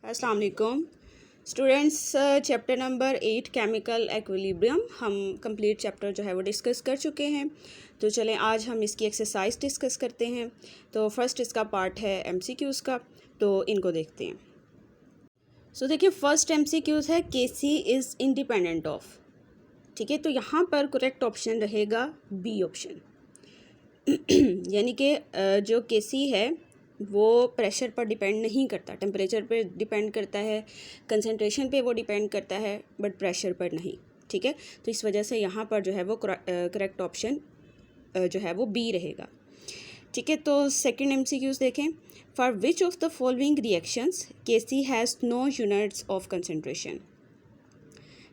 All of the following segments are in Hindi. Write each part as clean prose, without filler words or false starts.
अस्सलाम वालेकुम students. Chapter number 8 chemical equilibrium हम कंप्लीट चैप्टर जो है वो डिस्कस कर चुके हैं। तो चलें आज हम इसकी एक्सरसाइज डिस्कस करते हैं। तो फर्स्ट इसका पार्ट है एमसीक्यूज़ का, तो इनको देखते हैं। सो देखिए फर्स्ट एमसीक्यूज़ है केसी इज़ इंडिपेंडेंट ऑफ। ठीक है, तो यहाँ पर करेक्ट ऑप्शन रहेगा बी ऑप्शन। यानी कि जो केसी है वो प्रेशर पर डिपेंड नहीं करता, टेम्परेचर पे डिपेंड करता है, कंसंट्रेशन पे वो डिपेंड करता है, बट प्रेशर पर नहीं। ठीक है, तो इस वजह से यहाँ पर जो है वो करेक्ट ऑप्शन जो है वो बी रहेगा। ठीक है, तो सेकंड एमसीक्यूज देखें। For which of the following reactions Kc has no units of concentration.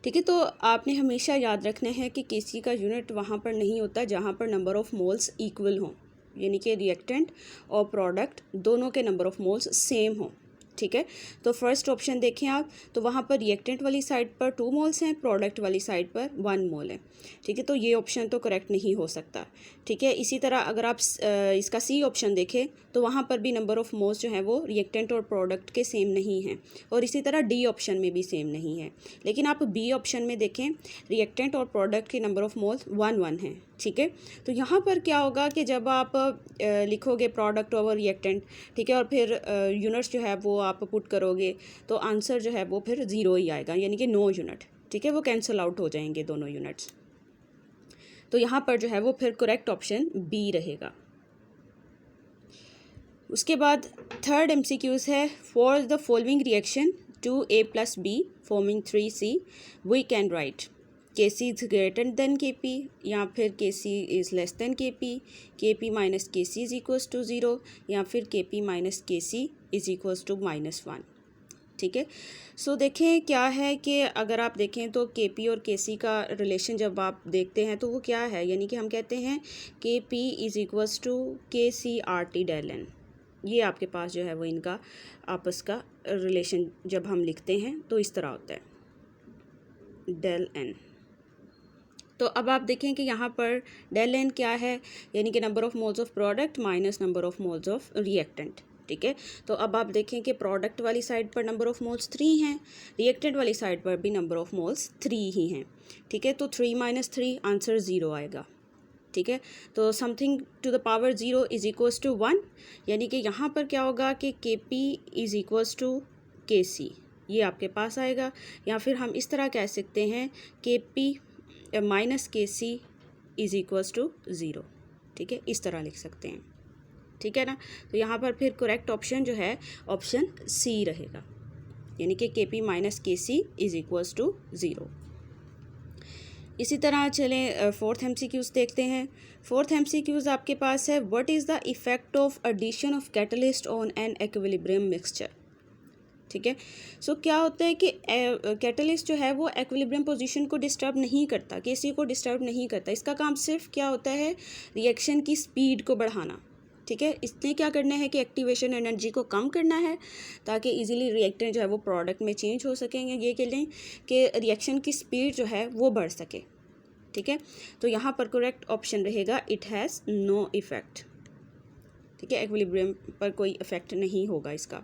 ठीक है, तो आपने हमेशा याद रखना है कि केसी का यूनिट वहाँ पर नहीं होता जहाँ पर नंबर ऑफ़ मोल्स इक्वल हों, यानी कि रिएक्टेंट और प्रोडक्ट दोनों के नंबर ऑफ़ मोल्स सेम हों। ठीक है, तो फर्स्ट ऑप्शन देखें आप, तो वहाँ पर रिएक्टेंट वाली साइड पर 2 मोल्स हैं, प्रोडक्ट वाली साइड पर 1 मोल है। ठीक है, तो ये ऑप्शन तो करेक्ट नहीं हो सकता। ठीक है, इसी तरह अगर आप इसका सी ऑप्शन देखें तो वहाँ पर भी नंबर ऑफ़ मोल्स जो हैं वो रिएक्टेंट और प्रोडक्ट के सेम नहीं हैं, और इसी तरह डी ऑप्शन में भी सेम नहीं है। लेकिन आप बी ऑप्शन में देखें, रिएक्टेंट और प्रोडक्ट के नंबर ऑफ़ मोल्स 1 हैं। ठीक है, तो यहाँ पर क्या होगा कि जब आप लिखोगे प्रोडक्ट ओवर रिएक्टेंट, ठीक है, और फिर यूनिट्स जो है वो आप पुट करोगे तो आंसर जो है वो फिर 0 ही आएगा, यानी कि नो यूनिट। ठीक है, वो कैंसिल आउट हो जाएंगे दोनों यूनिट्स। तो यहाँ पर जो है वो फिर करेक्ट ऑप्शन बी रहेगा। उसके बाद थर्ड एमसीक्यूज़ है, for the following reaction 2A + B forming 3C we can write Kc is greater than Kp, या फिर Kc is less than Kp, Kp minus Kc is equals to 0, या फिर Kp minus Kc is equals to -1। ठीक है, सो देखें क्या है कि अगर आप देखें तो Kp और Kc का रिलेशन जब आप देखते हैं तो वो क्या है, यानी कि हम कहते हैं Kp is equals to KCRT del n। ये आपके पास जो है वो इनका आपस का रिलेशन जब हम लिखते हैं तो इस तरह होता है डेल n। तो अब आप देखें कि यहाँ पर डेल n क्या है, यानी कि number of moles of product minus number of moles of reactant. ठीक है, तो अब आप देखें कि प्रोडक्ट वाली साइड पर नंबर ऑफ़ मोल्स 3 हैं, रिएक्टेंट वाली साइड पर भी नंबर ऑफ़ मोल्स 3 ही हैं। ठीक है, तो 3 - 3 आंसर 0 आएगा। ठीक है, तो something to the power 0 is equals to 1, यानी कि यहाँ पर क्या होगा कि Kp is equals to Kc, ये आपके पास आएगा। या फिर हम इस तरह कह सकते हैं Kp minus Kc is equals to 0। ठीक है, इस तरह लिख सकते हैं। ठीक है ना, तो यहाँ पर फिर करेक्ट ऑप्शन जो है ऑप्शन सी रहेगा, यानी कि Kp minus Kc is equals to 0। इसी तरह चलें फोर्थ एमसीक्यूज़ देखते हैं। फोर्थ एमसीक्यूज़ आपके पास है, what is the effect of addition of catalyst on an equilibrium mixture. ठीक है, सो क्या होता है कि कैटलिस्ट जो है वो इक्विलिब्रियम पोजीशन को डिस्टर्ब नहीं करता, केसी को डिस्टर्ब नहीं करता। इसका काम सिर्फ क्या होता है, रिएक्शन की स्पीड को बढ़ाना। ठीक है, इसने क्या करना है कि एक्टिवेशन एनर्जी को कम करना है ताकि इजीली रिएक्टेंट जो है वो प्रोडक्ट में चेंज हो सकेंगे, ये के लिए कि रिएक्शन की स्पीड जो है वो बढ़ सके। ठीक है, तो यहाँ पर करेक्ट ऑप्शन रहेगा इट हैज़ नो इफ़ेक्ट। ठीक है, एक्विलिब्रियम पर कोई इफ़ेक्ट नहीं होगा इसका।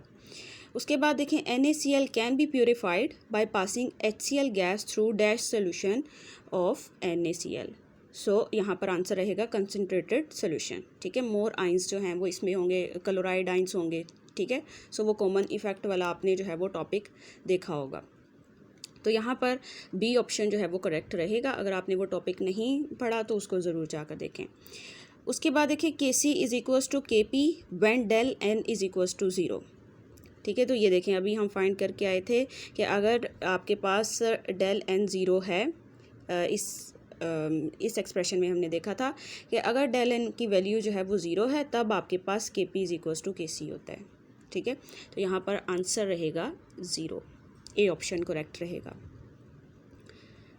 उसके बाद देखें, NaCl can be purified by passing HCl gas through dash solution of NaCl। सो यहाँ पर आंसर रहेगा कंसनट्रेटेड सोल्यूशन। ठीक है, मोर आइंस जो हैं वो इसमें होंगे, क्लोराइड आइंस होंगे। ठीक है, सो वो कॉमन इफेक्ट वाला आपने जो है वो टॉपिक देखा होगा। तो यहाँ पर बी ऑप्शन जो है वो करेक्ट रहेगा। अगर आपने वो टॉपिक नहीं पढ़ा तो उसको ज़रूर जाकर देखें। उसके बाद देखिए Kc is equals to Kp when del n is equals to 0। ठीक है, तो ये देखें अभी हम फाइंड करके आए थे कि अगर आपके पास डेल n 0 है, इस एक्सप्रेशन में हमने देखा था कि अगर डेल n की वैल्यू जो है वो 0 है तब आपके पास Kp is equals to Kc होता है। ठीक है, तो यहाँ पर आंसर रहेगा 0, ए ऑप्शन करेक्ट रहेगा।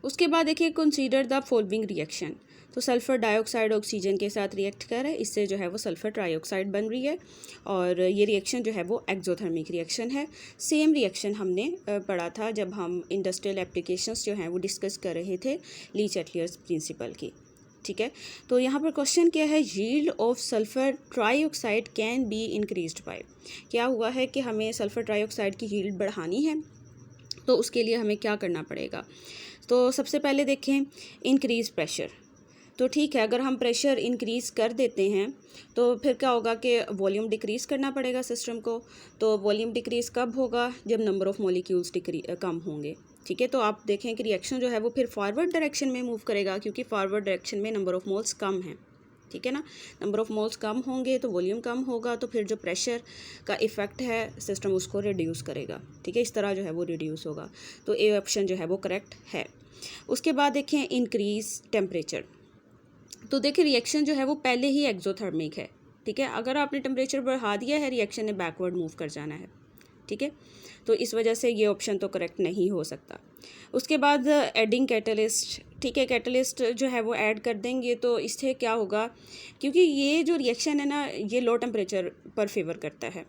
उसके बाद देखिए, कंसीडर द फॉलोइंग रिएक्शन। तो सल्फ़र डाइऑक्साइड ऑक्सीजन के साथ रिएक्ट कर रहा है, इससे जो है वो सल्फ़र ट्राइऑक्साइड बन रही है, और ये रिएक्शन जो है वो एक्सोथर्मिक रिएक्शन है। सेम रिएक्शन हमने पढ़ा था जब हम इंडस्ट्रियल एप्लीकेशंस जो हैं वो डिस्कस कर रहे थे ली चैटलियर्स प्रिंसिपल की। ठीक है। तो यहाँ पर क्वेश्चन क्या है, yield of sulphur trioxide can be increased by. क्या हुआ है कि हमें सल्फ़र ट्राईऑक्साइड की यील्ड बढ़ानी है, तो उसके लिए हमें क्या करना पड़ेगा। तो सबसे पहले देखें इंक्रीज़ प्रेशर। तो ठीक है, अगर हम प्रेशर इंक्रीज़ कर देते हैं तो फिर क्या होगा कि वॉल्यूम डिक्रीज़ करना पड़ेगा सिस्टम को। तो वॉल्यूम डिक्रीज़ कब होगा, जब नंबर ऑफ़ मॉलिक्यूल्स कम होंगे। ठीक है, तो आप देखें कि रिएक्शन जो है वो फिर फॉरवर्ड डायरेक्शन में मूव करेगा, क्योंकि फॉरवर्ड डायरेक्शन में नंबर ऑफ़ मोल्स कम हैं। ठीक है ना, नंबर ऑफ़ मोल्स कम होंगे तो वॉल्यूम कम होगा, तो फिर जो प्रेशर का इफ़ेक्ट है सिस्टम उसको रिड्यूस करेगा। ठीक है, इस तरह जो है वो रिड्यूस होगा। तो ए ऑप्शन जो है वो करेक्ट है। उसके बाद देखें इंक्रीज़ टेम्परेचर। तो देखिए रिएक्शन जो है वो पहले ही एक्सोथर्मिक है। ठीक है, अगर आपने टेम्परेचर बढ़ा दिया है, रिएक्शन ने बैकवर्ड मूव कर जाना है। ठीक है, तो इस वजह से ये ऑप्शन तो करेक्ट नहीं हो सकता। उसके बाद एडिंग कैटलिस्ट। ठीक है, कैटलिस्ट जो है वो ऐड कर देंगे तो इससे क्या होगा, क्योंकि ये जो रिएक्शन है ना ये लो टेम्परेचर पर फेवर करता है।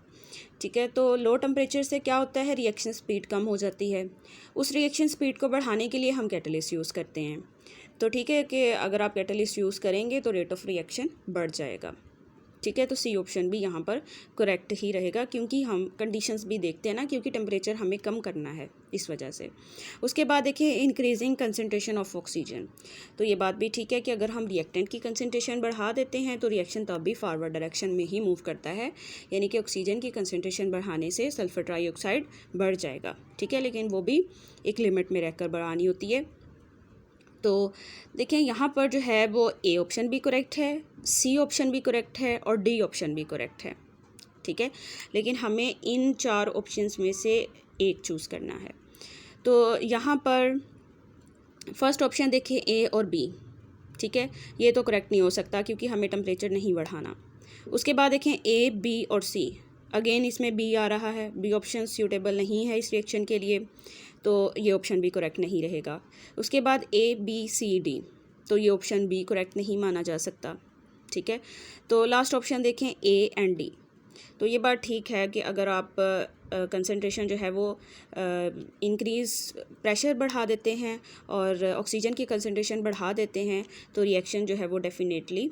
ठीक है, तो लो टेम्परेचर से क्या होता है, रिएक्शन स्पीड कम हो जाती है। उस रिएक्शन स्पीड को बढ़ाने के लिए हम कैटलिस्ट यूज़ करते हैं। तो ठीक है कि अगर आप कैटलिस्ट यूज़ करेंगे तो रेट ऑफ रिएक्शन बढ़ जाएगा। ठीक है, तो सी ऑप्शन भी यहाँ पर करेक्ट ही रहेगा, क्योंकि हम कंडीशंस भी देखते हैं ना, क्योंकि टेम्परेचर हमें कम करना है इस वजह से। उसके बाद देखिए इंक्रीजिंग कंसनट्रेशन ऑफ ऑक्सीजन। तो ये बात भी ठीक है कि अगर हम रिएक्टेंट की कंसनट्रेशन बढ़ा देते हैं तो रिएक्शन तब भी फॉरवर्ड डायरेक्शन में ही मूव करता है, यानी कि ऑक्सीजन की कंसनट्रेशन बढ़ाने से सल्फर ट्राईऑक्साइड बढ़ जाएगा। ठीक है, लेकिन वो भी एक लिमिट में रहकर बढ़ानी होती है। तो देखें यहाँ पर जो है वो ए ऑप्शन भी करेक्ट है, सी ऑप्शन भी करेक्ट है और डी ऑप्शन भी करेक्ट है। ठीक है, लेकिन हमें इन 4 ऑप्शंस में से एक चूज़ करना है। तो यहाँ पर फर्स्ट ऑप्शन देखें ए और बी। ठीक है, ये तो करेक्ट नहीं हो सकता क्योंकि हमें टेम्परेचर नहीं बढ़ाना। उसके बाद देखें ए, बी और सी। अगेन इसमें बी आ रहा है, बी ऑप्शन सूटेबल नहीं है इस रिएक्शन के लिए, तो ये ऑप्शन भी करेक्ट नहीं रहेगा। उसके बाद ए, बी, सी, डी, तो ये ऑप्शन भी करेक्ट नहीं माना जा सकता। ठीक है, तो लास्ट ऑप्शन देखें ए एंड डी। तो ये बात ठीक है कि अगर आप कंसंट्रेशन जो है वो इंक्रीज़ प्रेशर बढ़ा देते हैं और ऑक्सीजन की कंसंट्रेशन बढ़ा देते हैं तो रिएक्शन जो है वो डेफिनेटली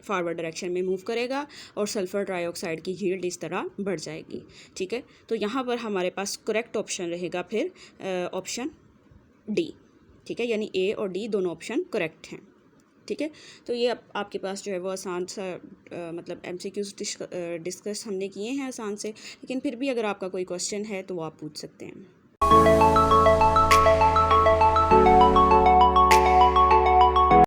फॉरवर्ड डायरेक्शन में मूव करेगा और सल्फ़र ट्राईऑक्साइड की यील्ड इस तरह बढ़ जाएगी। ठीक है, तो यहाँ पर हमारे पास करेक्ट ऑप्शन रहेगा फिर ऑप्शन डी। ठीक है, यानी ए और डी दोनों ऑप्शन करेक्ट हैं। ठीक है, तो ये आपके पास जो है वो आसान सा मतलब MCQs डिस्कस हमने किए हैं आसान से, लेकिन फिर भी अगर आपका कोई क्वेश्चन है तो वो आप पूछ सकते हैं।